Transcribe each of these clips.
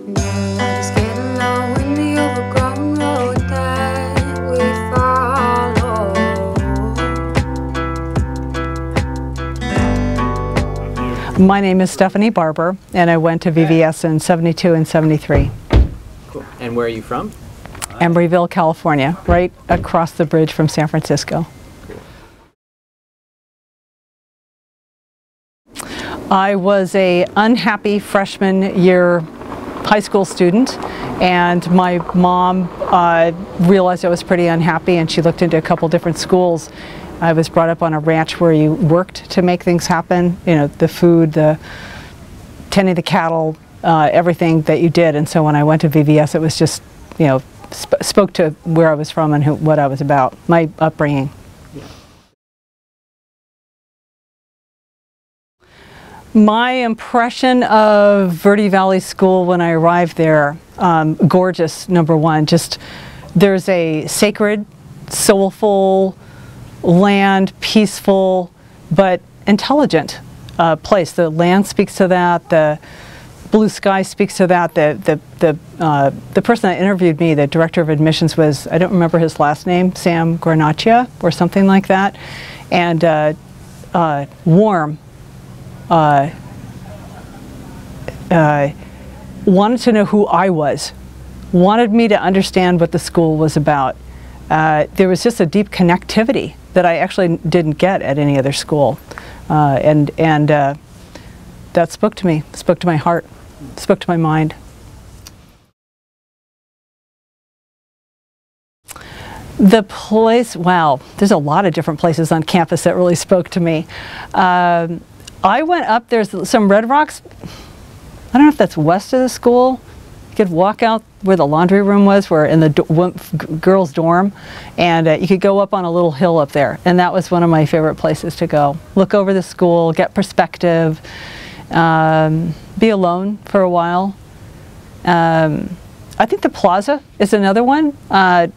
Just get along in the overgrown road that we follow. My name is Stephanie Barbour, and I went to VVS in '72 and '73. Cool. And where are you from? Embryville, California, right across the bridge from San Francisco. I was an unhappy freshman year high school student, and my mom realized I was pretty unhappy, and she looked into a couple different schools. I was brought up on a ranch where you worked to make things happen, you know, the food, the tending the cattle, everything that you did. And so when I went to VVS, it was just, you know, spoke to where I was from and what I was about, my upbringing. My impression of Verde Valley School when I arrived there, gorgeous, number one. Just, there's a sacred, soulful, land, peaceful, but intelligent place. The land speaks to that, the blue sky speaks to that. The person that interviewed me, the director of admissions, was, I don't remember his last name, Sam Granaccia or something like that, and warm. Wanted to know who I was, wanted me to understand what the school was about. There was just a deep connectivity that I actually didn't get at any other school, and that spoke to me, spoke to my heart, spoke to my mind. The place, wow, there's a lot of different places on campus that really spoke to me. I went up, there's some Red Rocks, I don't know if that's west of the school. You could walk out where the laundry room was, where in the girls' dorm, and you could go up on a little hill up there, and that was one of my favorite places to go. Look over the school, get perspective, be alone for a while. I think the plaza is another one. When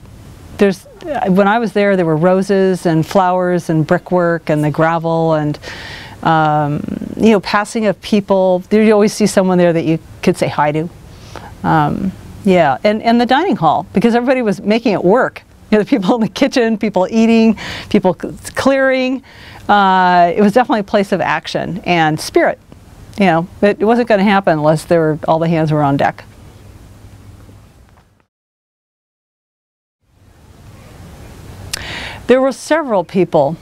I was there were roses and flowers and brickwork and the gravel and you know, passing of people. You always see someone there that you could say hi to. Yeah, and the dining hall, because everybody was making it work. You know, the people in the kitchen, people eating, people clearing. It was definitely a place of action and spirit. You know, it wasn't going to happen unless all the hands were on deck. There were several people.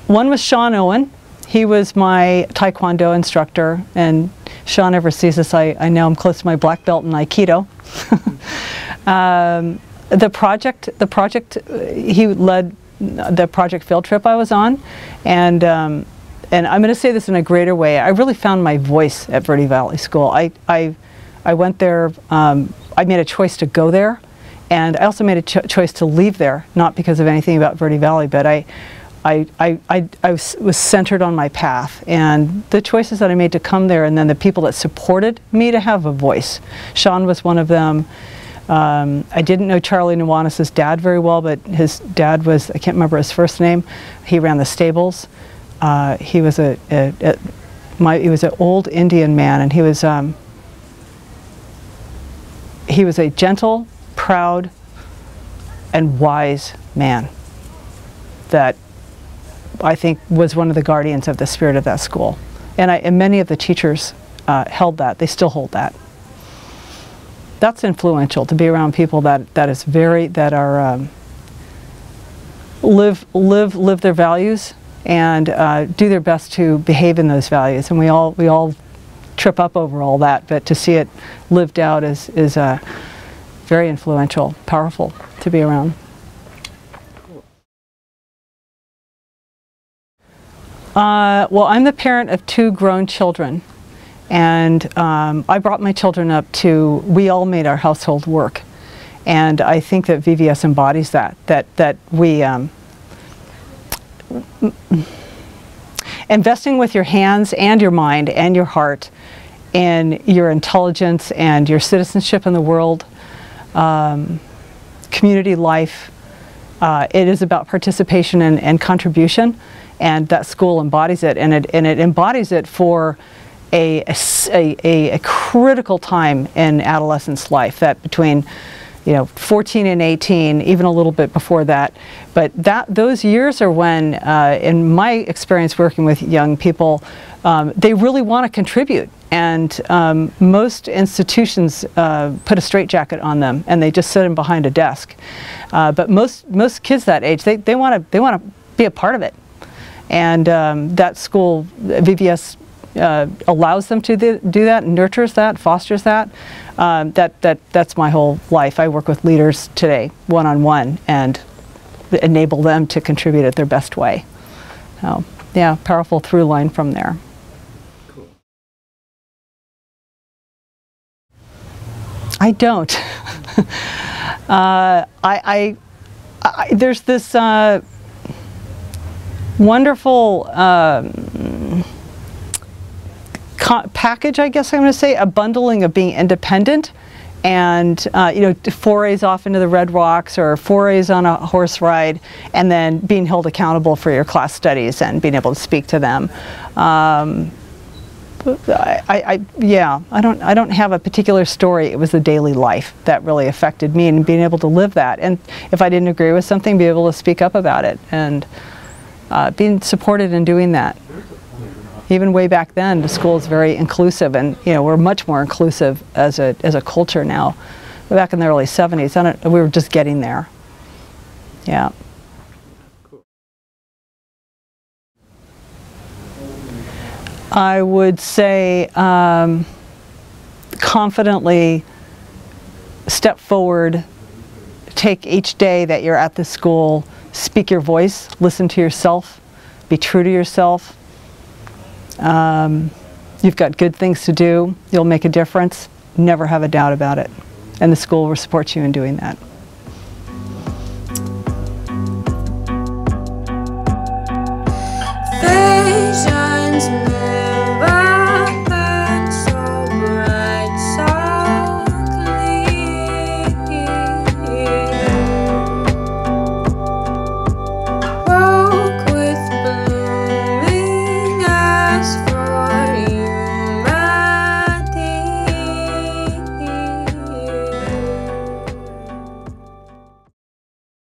One was Sean Owen. He was my Taekwondo instructor, and Sean never sees this. I know I'm close to my black belt in Aikido. The project, he led the project field trip I was on, and I'm going to say this in a greater way. I really found my voice at Verde Valley School. I went there. I made a choice to go there, and I also made a choice to leave there, not because of anything about Verde Valley, but I was centered on my path and the choices that I made to come there, and then the people that supported me to have a voice. Sean was one of them. I didn't know Charlie Nuanis' dad very well, but his dad was, I can't remember his first name. He ran the stables. He was he was an old Indian man, and he was a gentle, proud, and wise man that I think was one of the guardians of the spirit of that school. And many of the teachers held that. They still hold that. That's influential, to be around people that are live their values and do their best to behave in those values. And we all trip up over all that, but to see it lived out is very influential, powerful to be around. Well, I'm the parent of 2 grown children, and I brought my children up we all made our household work, and I think that VVS embodies that we investing with your hands and your mind and your heart in your intelligence and your citizenship in the world, community life. It is about participation and contribution. And that school embodies it, and it embodies it for a critical time in adolescence life, that between 14 and 18, even a little bit before that. But those years are when, in my experience working with young people, they really want to contribute. And most institutions put a straitjacket on them, and they just sit them behind a desk. But most kids that age, they want to be a part of it. And that school, VBS, allows them to do that, nurtures that, fosters that. That's my whole life. I work with leaders today, one-on-one, and enable them to contribute at their best way. So, yeah, powerful through line from there. Cool. I don't. There's this wonderful package, I guess I'm going to say, a bundling of being independent and forays off into the Red Rocks or forays on a horse ride, and then being held accountable for your class studies and being able to speak to them. I don't have a particular story. It was the daily life that really affected me, and being able to live that. And if I didn't agree with something, be able to speak up about it, and being supported in doing that. Even way back then, the school is very inclusive, and we're much more inclusive as a culture now. Back in the early 70s, we were just getting there. Yeah. I would say confidently step forward, take each day that you're at the school, speak your voice, listen to yourself, be true to yourself. You've got good things to do, you'll make a difference, never have a doubt about it. And the school will support you in doing that. Visions